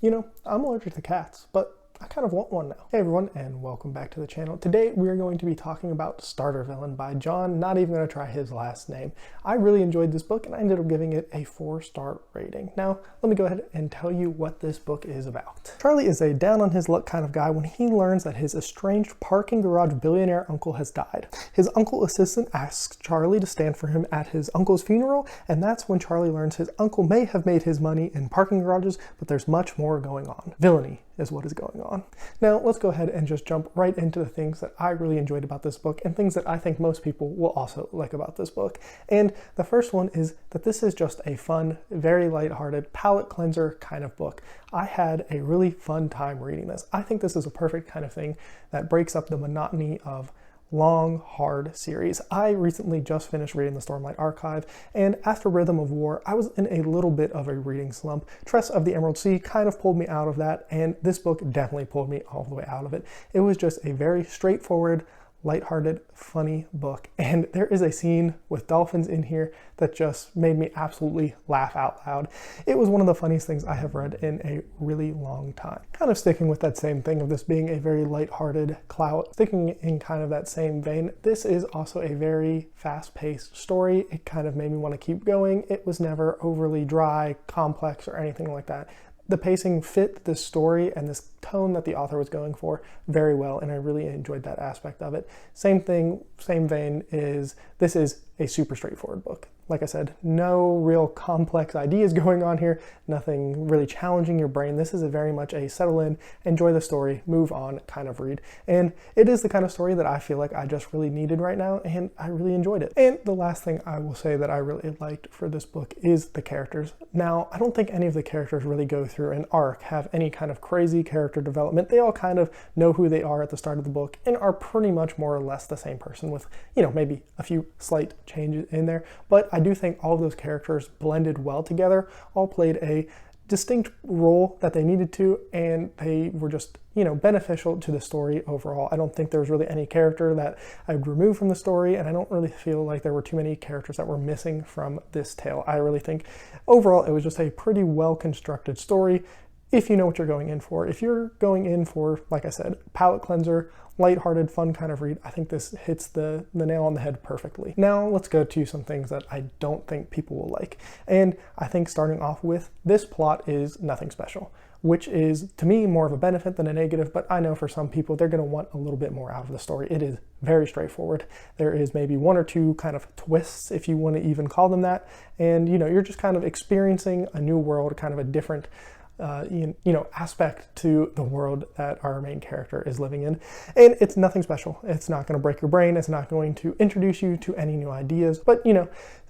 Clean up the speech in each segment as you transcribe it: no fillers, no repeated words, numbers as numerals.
I'm allergic to cats, but I kind of want one now. Hey everyone, and welcome back to the channel. Today we are going to be talking about Starter Villain by John. Not even going to try his last name. I really enjoyed this book and I ended up giving it a 4-star rating. Now, let me go ahead and tell you what this book is about. Charlie is a down on his luck kind of guy when he learns that his estranged parking garage billionaire uncle has died. His uncle assistant asks Charlie to stand for him at his uncle's funeral, and that's when Charlie learns his uncle may have made his money in parking garages, but there's much more going on. Villainy is what is going on. Now, let's go ahead and just jump right into the things that I really enjoyed about this book and things that I think most people will also like about this book. And the first one is that this is just a fun, very lighthearted, palate cleanser kind of book. I had a really fun time reading this. I think this is a perfect kind of thing that breaks up the monotony of long, hard series. I recently just finished reading the Stormlight Archive, and after Rhythm of War, I was in a little bit of a reading slump. Tress of the Emerald Sea kind of pulled me out of that, and this book definitely pulled me all the way out of it. It was just a very straightforward, lighthearted, funny book. And there is a scene with dolphins in here that just made me absolutely laugh out loud. It was one of the funniest things I have read in a really long time. Kind of sticking with that same thing of this being a very lighthearted clout, sticking in kind of that same vein, this is also a very fast-paced story. It kind of made me want to keep going. It was never overly dry, complex, or anything like that. The pacing fit this story and this tone that the author was going for very well, and I really enjoyed that aspect of it. Same thing, same vein is this is a super straightforward book. Like I said, no real complex ideas going on here, nothing really challenging your brain. This is a very much a settle in, enjoy the story, move on kind of read. And it is the kind of story that I feel like I just really needed right now, and I really enjoyed it. And the last thing I will say that I really liked for this book is the characters. Now, I don't think any of the characters really go through an arc, have any kind of crazy character development. They all kind of know who they are at the start of the book and are pretty much more or less the same person with, maybe a few slight changes in there. But I do think all of those characters blended well together, all played a distinct role that they needed to, and they were just, beneficial to the story overall. I don't think there was really any character that I would remove from the story, and I don't really feel like there were too many characters that were missing from this tale. I really think overall it was just a pretty well-constructed story if you know what you're going in for. If you're going in for, like I said, palate cleanser, lighthearted, fun kind of read, I think this hits the nail on the head perfectly. Now let's go to some things that I don't think people will like. And I think starting off with, this plot is nothing special, which is to me more of a benefit than a negative, but I know for some people they're going to want a little bit more out of the story. It is very straightforward. There is maybe one or two kind of twists, if you want to even call them that, and you're just kind of experiencing a new world, kind of a different aspect to the world that our main character is living in. And it's nothing special. It's not going to break your brain. It's not going to introduce you to any new ideas. But,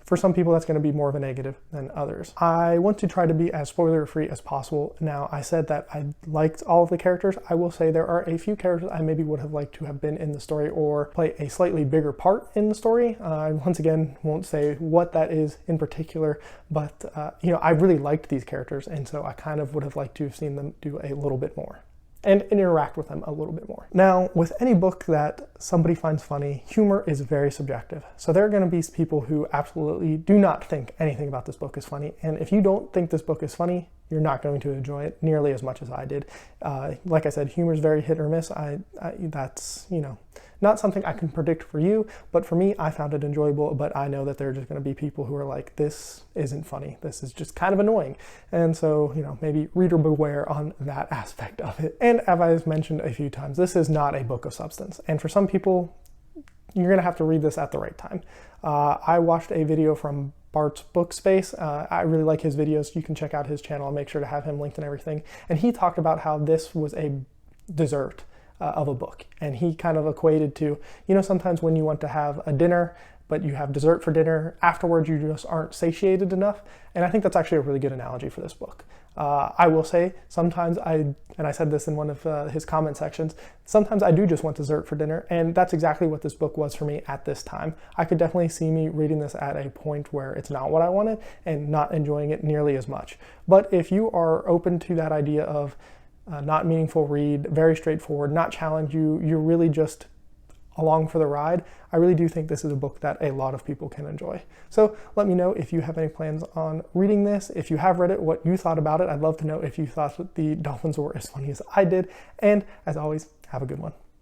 for some people, that's going to be more of a negative than others. I want to try to be as spoiler-free as possible. Now, I said that I liked all of the characters. I will say there are a few characters I maybe would have liked to have been in the story or play a slightly bigger part in the story. I once again won't say what that is in particular, but I really liked these characters, and so I kind of would have liked to have seen them do a little bit more and interact with them a little bit more. Now, with any book that somebody finds funny, humor is very subjective. So there are going to be people who absolutely do not think anything about this book is funny. And if you don't think this book is funny, you're not going to enjoy it nearly as much as I did. Like I said, humor is very hit or miss. That's, not something I can predict for you, but for me, I found it enjoyable, but I know that there are just going to be people who are like, this isn't funny. This is just kind of annoying. And so, maybe reader beware on that aspect of it. And as I've mentioned a few times, this is not a book of substance. And for some people, you're going to have to read this at the right time. I watched a video from Bart's Book Space. I really like his videos. You can check out his channel. I'll make sure to have him linked and everything. And he talked about how this was a dessert of a book. And he kind of equated to, sometimes when you want to have a dinner, but you have dessert for dinner, afterwards you just aren't satiated enough. And I think that's actually a really good analogy for this book. I will say sometimes and I said this in one of his comment sections, sometimes I do just want dessert for dinner, and that's exactly what this book was for me at this time. I could definitely see me reading this at a point where it's not what I wanted and not enjoying it nearly as much. But if you are open to that idea of not meaningful read, very straightforward, not challenge you, you're really just along for the ride, I really do think this is a book that a lot of people can enjoy. So let me know if you have any plans on reading this. If you have read it, what you thought about it. I'd love to know if you thought that the dolphins were as funny as I did. And as always, have a good one.